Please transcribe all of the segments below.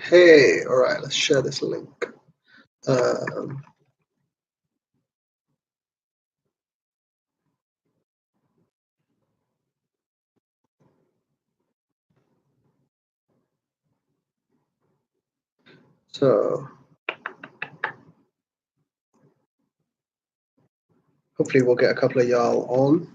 Hey, all right, let's share this link. Um, so hopefully we'll get a couple of y'all on.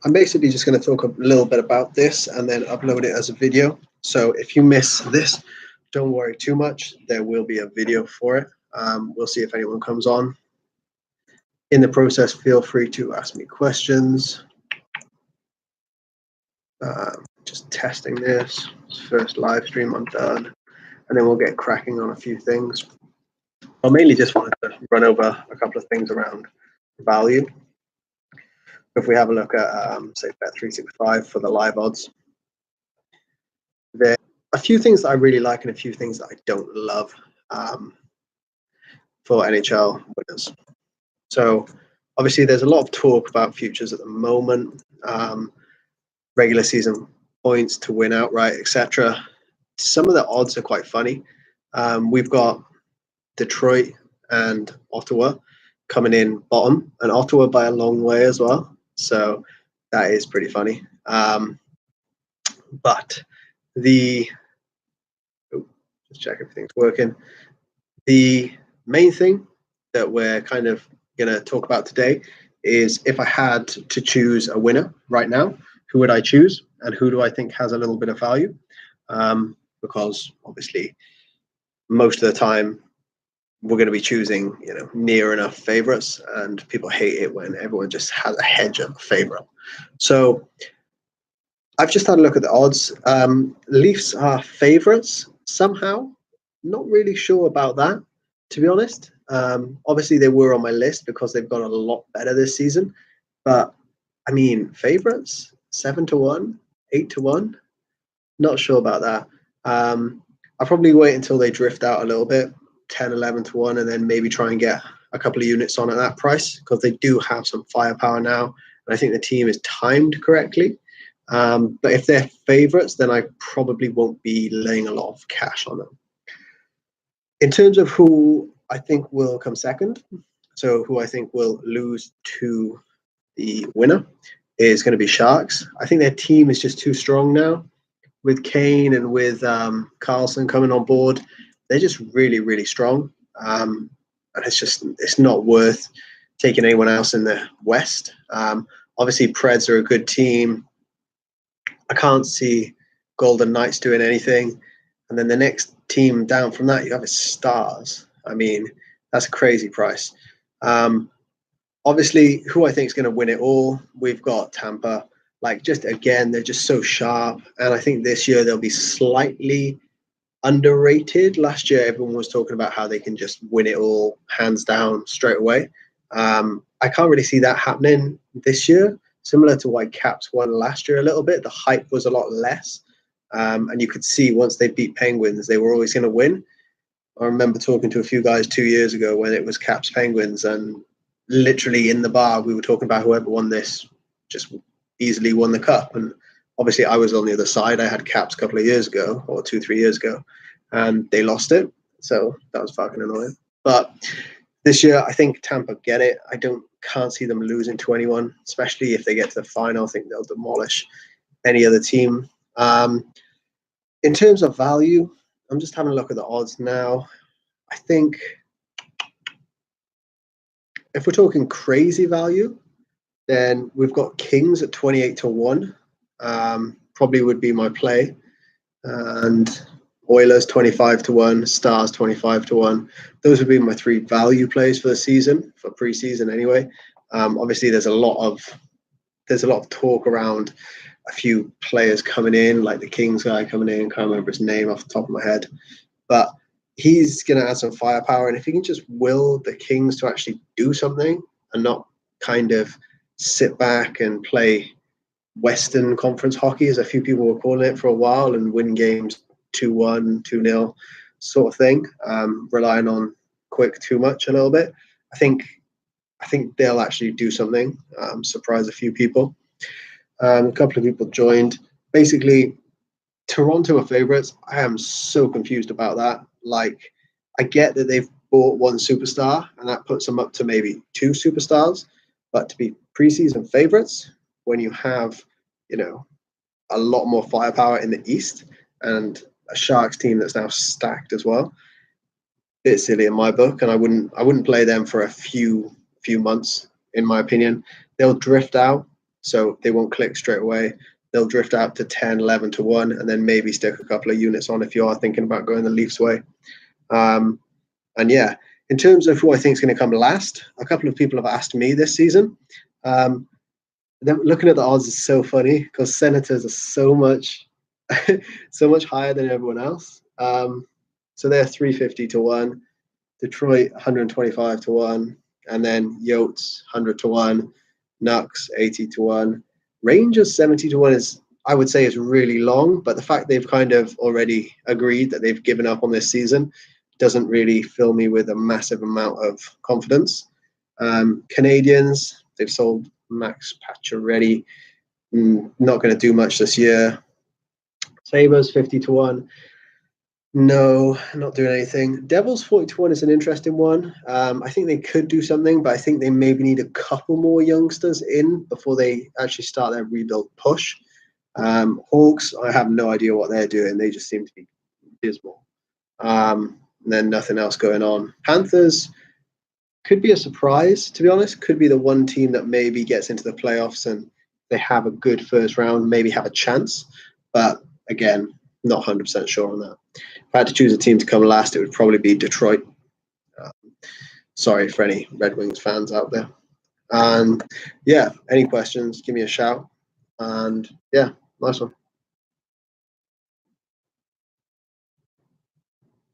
I'm basically just going to talk a little bit about this and then upload it as a video. So if you miss this, don't worry too much. There will be a video for it. We'll see if anyone comes on. In the process, feel free to ask me questions. Just testing this. First live stream I'm done. And then we'll get cracking on a few things. I mainly just wanted to run over a couple of things around value. If we have a look at, say, Bet365 for the live odds, there are a few things that I really like and a few things that I don't love for NHL winners. So obviously there's a lot of talk about futures at the moment, regular season points to win outright, etc. Some of the odds are quite funny. We've got Detroit and Ottawa coming in bottom, and Ottawa by a long way as well. So that is pretty funny. But just check everything's working. The main thing that we're kind of going to talk about today is if I had to choose a winner right now, who would I choose and who do I think has a little bit of value? Because obviously most of the time we're going to be choosing, near enough favorites, and people hate it when everyone just has a hedge of a favorite. So I've just had a look at the odds. Leafs are favorites somehow. Not really sure about that, to be honest. Obviously, they were on my list because they've got a lot better this season. But I mean, favorites 7-1, 8-1. Not sure about that. I'll probably wait until they drift out a little bit, 10, 11-1, and then maybe try and get a couple of units on at that price because they do have some firepower now. And I think the team is timed correctly. But if they're favorites, then I probably won't be laying a lot of cash on them. In terms of who I think will come second, so who I think will lose to the winner, is going to be Sharks. I think their team is just too strong now. With Kane and with Carlson coming on board, they're just really, really strong. And it's not worth taking anyone else in the West. Obviously, Preds are a good team. I can't see Golden Knights doing anything. And then the next team down from that, you have Stars. I mean, that's a crazy price. Obviously, who I think is going to win it all, we've got Tampa. They're just so sharp. And I think this year they'll be slightly underrated. Last year, everyone was talking about how they can just win it all hands down straight away. I can't really see that happening this year. Similar to why Caps won last year a little bit. The hype was a lot less. And you could see once they beat Penguins, they were always going to win. I remember talking to a few guys 2 years ago when it was Caps Penguins, and literally in the bar, we were talking about whoever won this just easily won the cup. And obviously I was on the other side. I had Caps a couple of years ago, or 2-3 years ago, and they lost it. So that was fucking annoying. But this year, I think Tampa get it. Can't see them losing to anyone, especially if they get to the final. I think they'll demolish any other team. In terms of value, I'm just having a look at the odds now. I think if we're talking crazy value, then we've got Kings at 28-1. Probably would be my play. And Oilers 25-1, Stars 25-1. Those would be my three value plays for the season, for preseason anyway. Obviously, there's a lot of talk around a few players coming in, like the Kings guy coming in. Can't remember his name off the top of my head, but he's going to add some firepower. And if he can just will the Kings to actually do something and not kind of sit back and play Western Conference hockey, as a few people were calling it for a while, and win games 2-1, 2-0 sort of thing, relying on quick too much a little bit. I think they'll actually do something, surprise a few people. A couple of people joined. Basically, Toronto are favorites. I am so confused about that. Like, I get that they've bought one superstar and that puts them up to maybe two superstars, but to be preseason favorites when you have, you know, a lot more firepower in the East and a Sharks team that's now stacked as well, bit silly in my book, and I wouldn't play them for a few months, in my opinion. They'll drift out, so they won't click straight away. They'll drift out to 10, 11 to 1, and then maybe stick a couple of units on if you are thinking about going the Leafs way. And yeah, in terms of who I think is going to come last, a couple of people have asked me this season. Looking at the odds is so funny because Senators are so much higher than everyone else. So they're 350 to 1, Detroit 125 to 1, and then Yotes 100 to 1, Nucks 80 to 1. Rangers 70 to 1 is, I would say, is really long, but the fact they've kind of already agreed that they've given up on this season doesn't really fill me with a massive amount of confidence. Canadians, they've sold Max Pacioretty, not going to do much this year. Sabres 50 to 1. No, not doing anything. Devils 40 to 1 is an interesting one. I think they could do something, but I think they maybe need a couple more youngsters in before they actually start their rebuild push. Hawks, I have no idea what they're doing. They just seem to be dismal. And then nothing else going on. Panthers could be a surprise, to be honest. Could be the one team that maybe gets into the playoffs and they have a good first round, maybe have a chance. But again, not 100% sure on that. If I had to choose a team to come last, it would probably be Detroit. Sorry for any Red Wings fans out there. And yeah, any questions, give me a shout. And yeah, nice one.